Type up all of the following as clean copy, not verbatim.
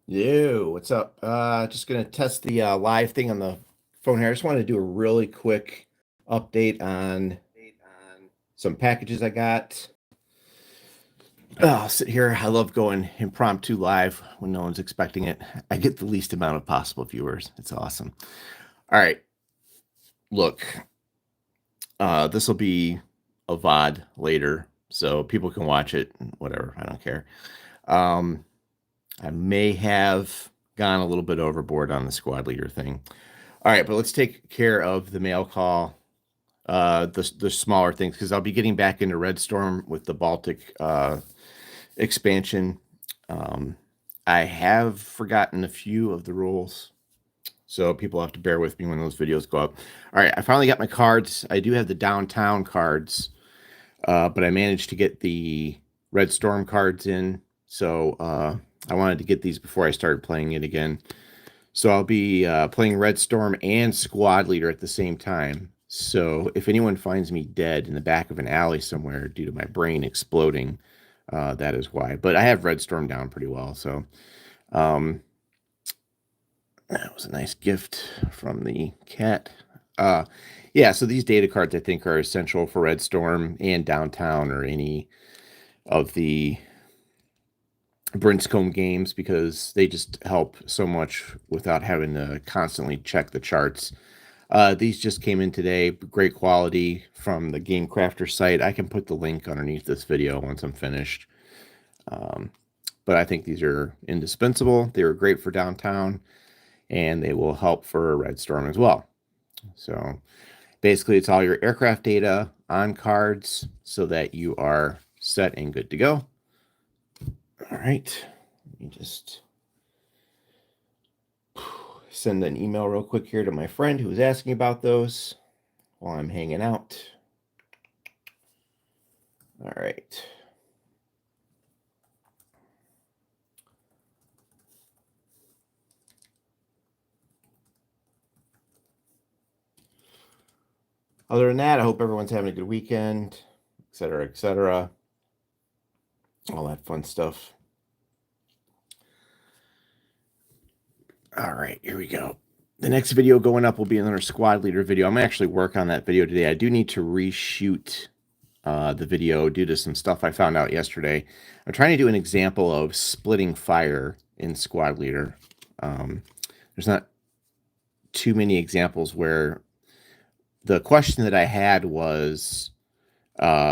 Yo, what's up? Just gonna test the live thing on the phone here. I just wanted to do a really quick update on some packages I got. I'll sit here. I love going impromptu live when no one's expecting it. I get the least amount of possible viewers. It's awesome. All right, look, this will be a VOD later, so people can watch it. Whatever, I don't care. I may have gone a little bit overboard on the squad leader thing. All right, but let's take care of the mail call, the smaller things, because I'll be getting back into Red Storm with the Baltic expansion. I have forgotten a few of the rules, so people have to bear with me when those videos go up. All right, I finally got my cards. I do have the downtown cards, but I managed to get the Red Storm cards in, so I wanted to get these before I started playing it again. So I'll be playing Red Storm and Squad Leader at the same time. So if anyone finds me dead in the back of an alley somewhere due to my brain exploding, that is why. But I have Red Storm down pretty well. So that was a nice gift from the cat. Yeah, so these data cards I think are essential for Red Storm and Downtown or any of the Brinscombe games because they just help so much without having to constantly check the charts. These just came in today, great quality from the Game Crafter site. I can put the link underneath this video once I'm finished. But I think these are indispensable. They were great for Downtown, and they will help for Red Storm as well. So basically, it's all your aircraft data on cards so that you are set and good to go. All right, let me just send an email real quick here to my friend who was asking about those while I'm hanging out. All right. Other than that, I hope everyone's having a good weekend, etc., etc. All that fun stuff. All right, here we go. The next video going up will be another squad leader video. I'm going to actually work on that video today. I do need to reshoot the video due to some stuff I found out yesterday. I'm trying to do an example of splitting fire in squad leader. There's not too many examples where the question that I had was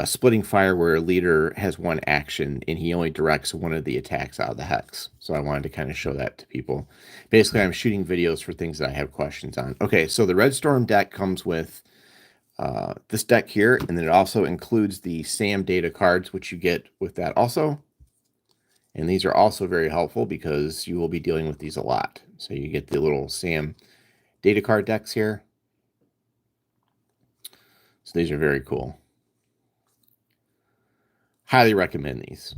splitting fire where a leader has one action and he only directs one of the attacks out of the hex. So I wanted to kind of show that to people. Basically, I'm shooting videos for things that I have questions on. Okay, so the Red Storm deck comes with this deck here, and then it also includes the SAM data cards, which you get with that also. And these are also very helpful because you will be dealing with these a lot. So you get the little SAM data card decks here. So these are very cool. Highly recommend these.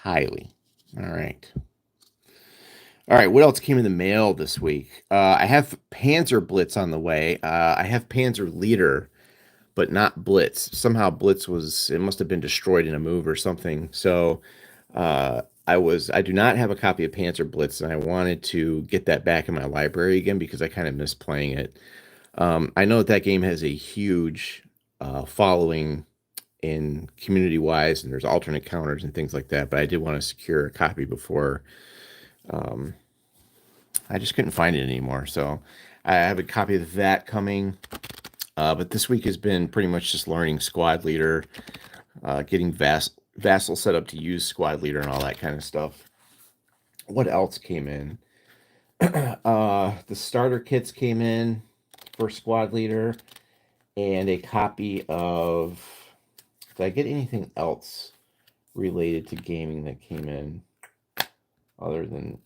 Highly. All right. All right, what else came in the mail this week? I have Panzer Blitz on the way. I have Panzer Leader, but not Blitz. Somehow Blitz it must have been destroyed in a move or something. So I do not have a copy of Panzer Blitz, and I wanted to get that back in my library again because I kind of miss playing it. I know that game has a huge following in community-wise, and there's alternate counters and things like that, but I did want to secure a copy before I just couldn't find it anymore. So I have a copy of that coming. But this week has been pretty much just learning squad leader, getting Vassal set up to use squad leader and all that kind of stuff. What else came in? The starter kits came in for squad leader and a copy of... Did I get anything else related to gaming that came in other than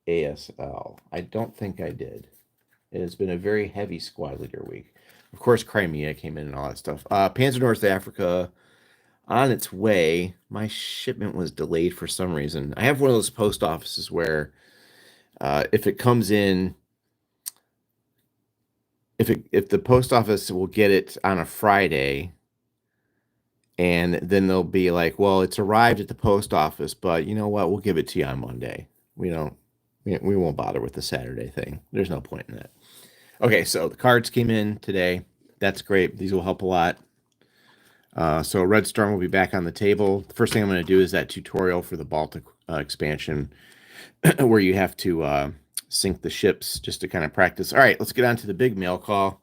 ASL? I don't think I did. It has been a very heavy squad leader week. Of course, Crimea came in and all that stuff. Panzer North Africa on its way. My shipment was delayed for some reason. I have one of those post offices where if it comes in, if the post office will get it on a Friday, and then they'll be like, well, it's arrived at the post office, but you know what? We'll give it to you on Monday. we don't, we won't bother with the Saturday thing. There's no point in that. Okay, so the cards came in today. That's great. These will help a lot. So Red Storm will be back on the table. The first thing I'm going to do is that tutorial for the Baltic expansion where you have to sink the ships just to kind of practice. All right, let's get on to the big mail call.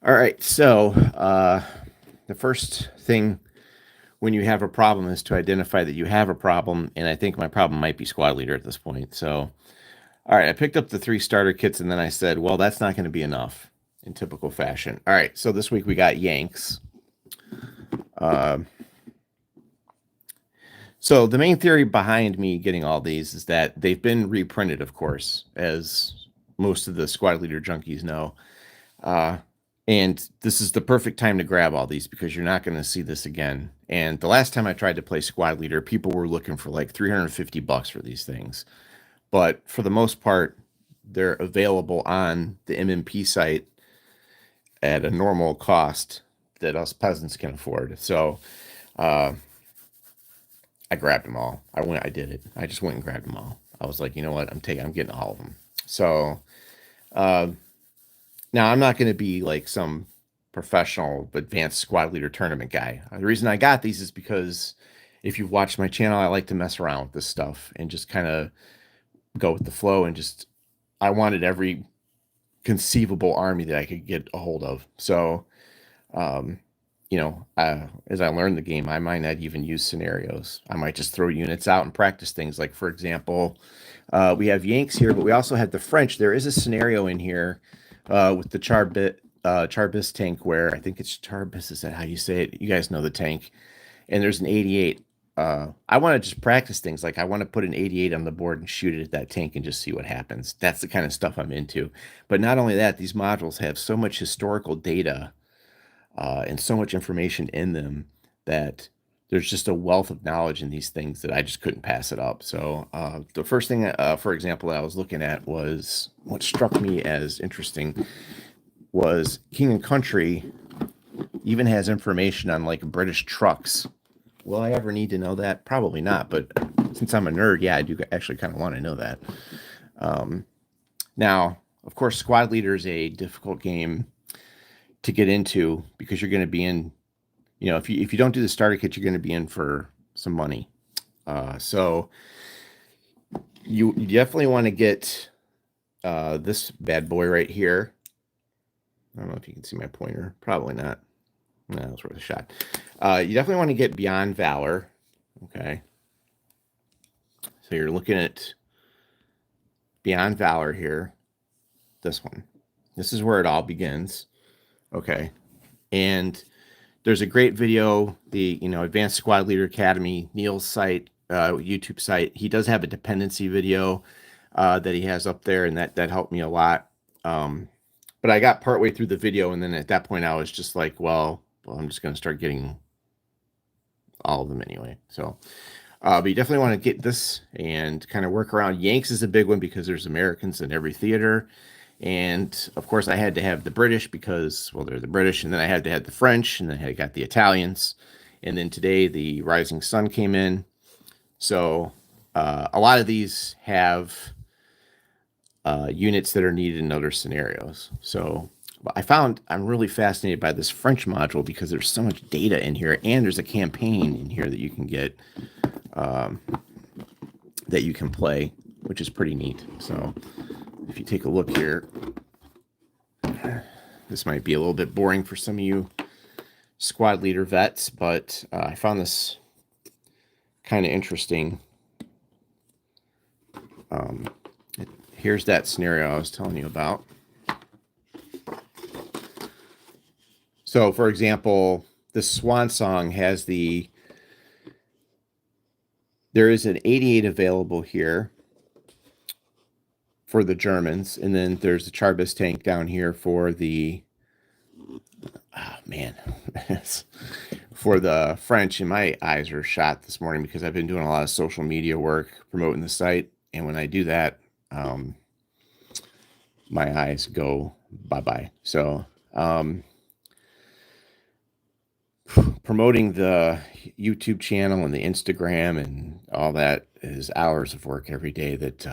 All right, so the first thing when you have a problem is to identify that you have a problem, and I think my problem might be squad leader at this point. So, all right, I picked up the 3 starter kits, and then I said, well, that's not going to be enough in typical fashion. All right, so this week we got Yanks. So the main theory behind me getting all these is that they've been reprinted, of course, as most of the squad leader junkies know. And this is the perfect time to grab all these because you're not going to see this again. And the last time I tried to play squad leader, people were looking for like $350 for these things. But for the most part, they're available on the MMP site at a normal cost that us peasants can afford. So I grabbed them all. I did it. I just went and grabbed them all. I was like, you know what? I'm getting all of them. So now, I'm not going to be like some professional advanced squad leader tournament guy. The reason I got these is because if you've watched my channel, I like to mess around with this stuff and just kind of go with the flow. And just, I wanted every conceivable army that I could get a hold of. So, you know, as I learned the game, I might not even use scenarios. I might just throw units out and practice things. Like, for example, we have Yanks here, but we also have the French. There is a scenario in here with the Charbis tank, where I think it's Charbis. Is that how you say it? You guys know the tank. And there's an 88. I want to just practice things. Like, I want to put an 88 on the board and shoot it at that tank and just see what happens. That's the kind of stuff I'm into. But not only that, these modules have so much historical data and so much information in them that there's just a wealth of knowledge in these things that I just couldn't pass it up. So the first thing, for example, that I was looking at was what struck me as interesting was King and Country even has information on like British trucks. Will I ever need to know that? Probably not. But since I'm a nerd, yeah, I do actually kind of want to know that. Now, of course, Squad Leader is a difficult game to get into because you're going to be in, you know, if you don't do the starter kit, you're going to be in for some money. So you definitely want to get this bad boy right here. I don't know if you can see my pointer. Probably not. No, it's worth a shot. You definitely want to get Beyond Valor. Okay. So you're looking at Beyond Valor here. This one. This is where it all begins. Okay. And there's a great video, the Advanced Squad Leader Academy, Neil's site, YouTube site. He does have a dependency video that he has up there, and that helped me a lot. But I got partway through the video, and then at that point I was just like, well, I'm just going to start getting all of them anyway. So, but you definitely want to get this and kind of work around. Yanks is a big one because there's Americans in every theater. And of course I had to have the British because, well, they're the British, and then I had to have the French, and then I got the Italians. And then today the Rising Sun came in. So a lot of these have units that are needed in other scenarios. So I'm really fascinated by this French module because there's so much data in here, and there's a campaign in here that you can get, that you can play, which is pretty neat. So if you take a look here, this might be a little bit boring for some of you squad leader vets, but I found this kind of interesting. Here's that scenario I was telling you about. So, for example, the Swan Song has there is an 88 available here for the Germans, and then there's the Charbis tank down here for the, for the French. And my eyes are shot this morning because I've been doing a lot of social media work promoting the site, and when I do that, my eyes go bye-bye. So promoting the YouTube channel and the Instagram and all that is hours of work every day that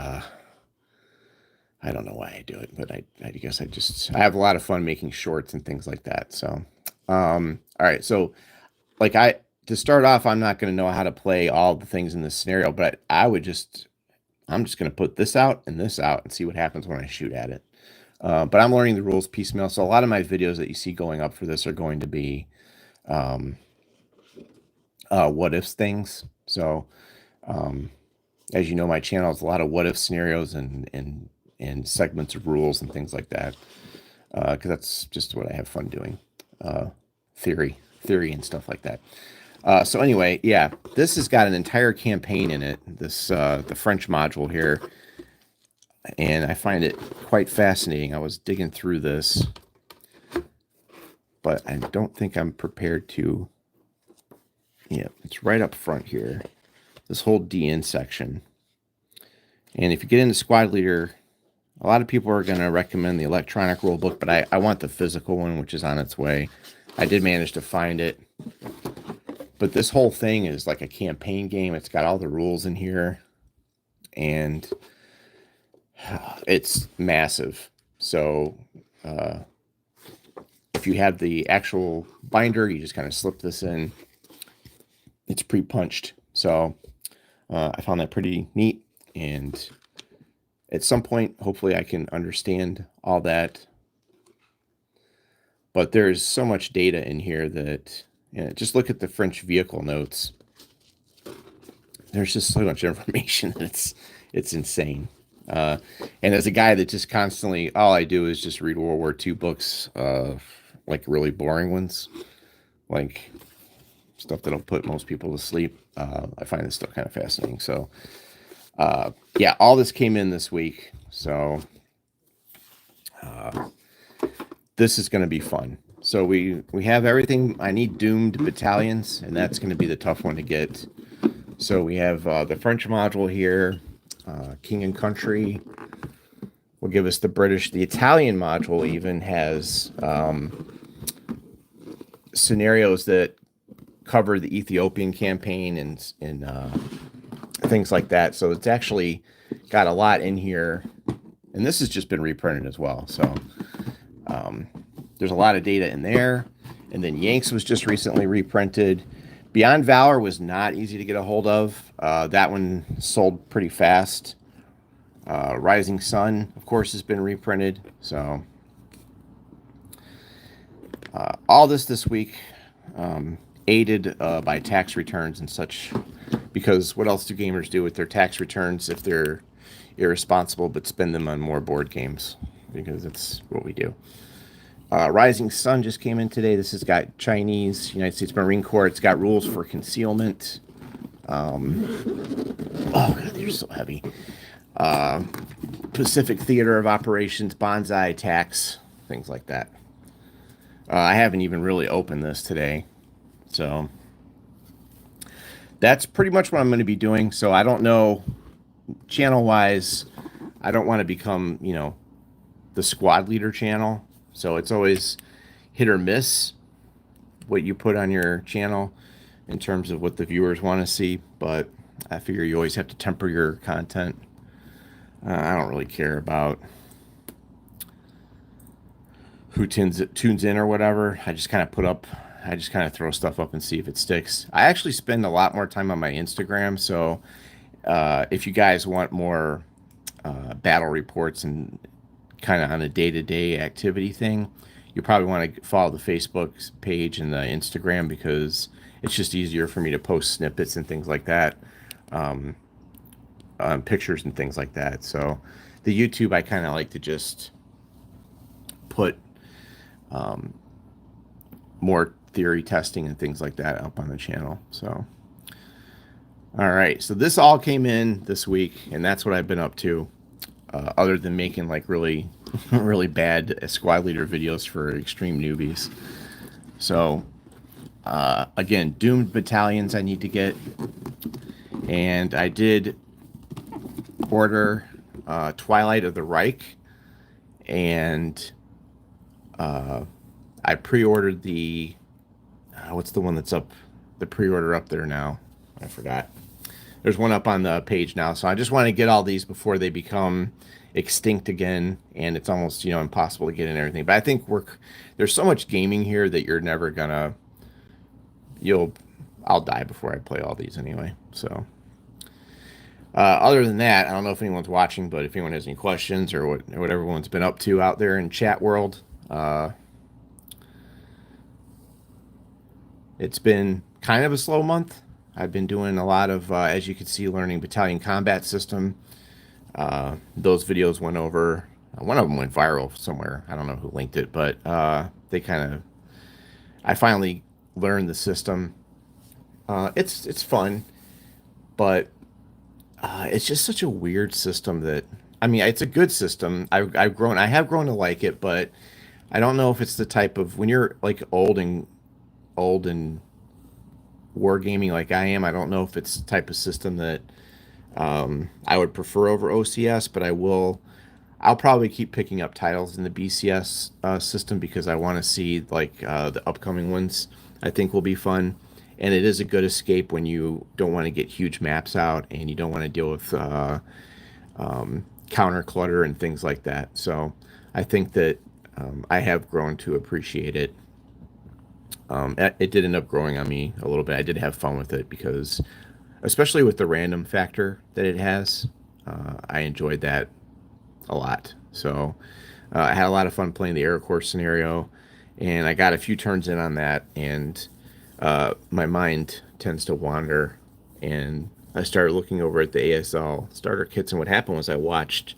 I don't know why I do it, but I guess I have a lot of fun making shorts and things like that. So, all right. So like to start off, I'm not going to know how to play all the things in this scenario, but I'm just going to put this out and see what happens when I shoot at it. But I'm learning the rules piecemeal. So a lot of my videos that you see going up for this are going to be what ifs things. So as you know, my channel is a lot of what if scenarios and segments of rules and things like that, because that's just what I have fun doing, theory and stuff like that. So anyway, yeah, this has got an entire campaign in it, this the French module here, and I find it quite fascinating. I was digging through this, but I don't think I'm prepared to. Yeah, it's right up front here, this whole DN section. And if you get into Squad Leader, a lot of people are going to recommend the electronic rule book, but I want the physical one, which is on its way. I did manage to find it. But this whole thing is like a campaign game. It's got all the rules in here. And it's massive. So if you have the actual binder, you just kind of slip this in. It's pre-punched. So I found that pretty neat. And at some point, hopefully I can understand all that. But there's so much data in here that, just look at the French vehicle notes. There's just so much information that it's insane. And as a guy that just constantly, all I do is just read World War II books, like really boring ones, like stuff that'll put most people to sleep. I find this stuff kind of fascinating. So, yeah, all this came in this week. So, this is going to be fun. So we have everything. I need doomed battalions, and that's going to be the tough one to get. So we have the French module here, King and Country will give us the British. The Italian module even has scenarios that cover the Ethiopian campaign and things like that. So it's actually got a lot in here, and this has just been reprinted as well. So there's a lot of data in there. And then Yanks was just recently reprinted. Beyond Valor was not easy to get a hold of. That one sold pretty fast. Rising Sun, of course, has been reprinted. So all this week, aided by tax returns and such, because what else do gamers do with their tax returns if they're irresponsible but spend them on more board games? Because that's what we do. Rising Sun just came in today. This has got Chinese, United States Marine Corps. It's got rules for concealment. Oh, God, they're so heavy. Pacific Theater of Operations, Bonsai Tax, things like that. I haven't even really opened this today. So that's pretty much what I'm going to be doing. So I don't know, channel-wise, I don't want to become, the Squad Leader channel. So it's always hit or miss what you put on your channel in terms of what the viewers want to see. But I figure you always have to temper your content. I don't really care about who tunes in or whatever. I just kind of throw stuff up and see if it sticks. I actually spend a lot more time on my Instagram. So if you guys want more battle reports and kind of on a day-to-day activity thing, you probably want to follow the Facebook page and the Instagram, because it's just easier for me to post snippets and things like that, pictures and things like that. So the YouTube, I kind of like to just put more theory testing and things like that up on the channel. So all right, so this all came in this week, and that's what I've been up to, other than making like really really bad Squad Leader videos for extreme newbies. So again, doomed battalions I need to get, and I did order Twilight of the Reich, and I pre-ordered the what's the one that's up, the pre-order up there now? I forgot. There's one up on the page now. So I just want to get all these before they become extinct again, and it's almost, impossible to get in everything. But I think there's so much gaming here that you're never gonna, I'll die before I play all these anyway. So other than that, I don't know if anyone's watching, but if anyone has any questions or what everyone's been up to out there in chat world, it's been kind of a slow month. I've been doing a lot of, as you can see, learning battalion combat system. Those videos went over. One of them went viral somewhere. I don't know who linked it, but I finally learned the system. It's fun, but it's just such a weird system that, I mean, it's a good system. I have grown to like it, but I don't know if it's the type of, when you're like old and wargaming like I am, I don't know if it's the type of system that I would prefer over OCS, but I'll probably keep picking up titles in the BCS system because I want to see like the upcoming ones. I think will be fun, and it is a good escape when you don't want to get huge maps out and you don't want to deal with counter clutter and things like that. So I think that I have grown to appreciate it. It did end up growing on me a little bit. I did have fun with it because, especially with the random factor that it has, I enjoyed that a lot. So I had a lot of fun playing the Air Course scenario, and I got a few turns in on that, and my mind tends to wander, and I started looking over at the ASL starter kits, and what happened was I watched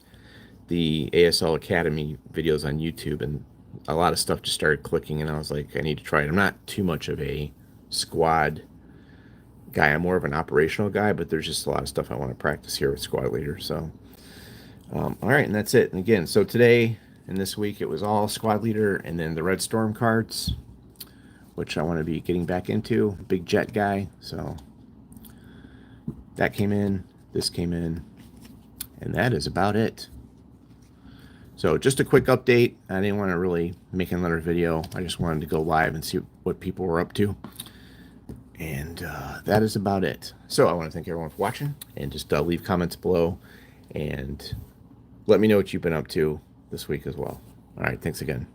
the ASL Academy videos on YouTube, and a lot of stuff just started clicking, and I was like, I need to try it. I'm not too much of a squad guy. I'm more of an operational guy, but there's just a lot of stuff I want to practice here with squad leader. So, all right, and that's it. And again, so today and this week, it was all squad leader and then the Red Storm cards, which I want to be getting back into. Big jet guy. So that came in, this came in, and that is about it. So just a quick update. I didn't want to really make another video. I just wanted to go live and see what people were up to. And that is about it. So I want to thank everyone for watching, and just leave comments below and let me know what you've been up to this week as well. All right, thanks again.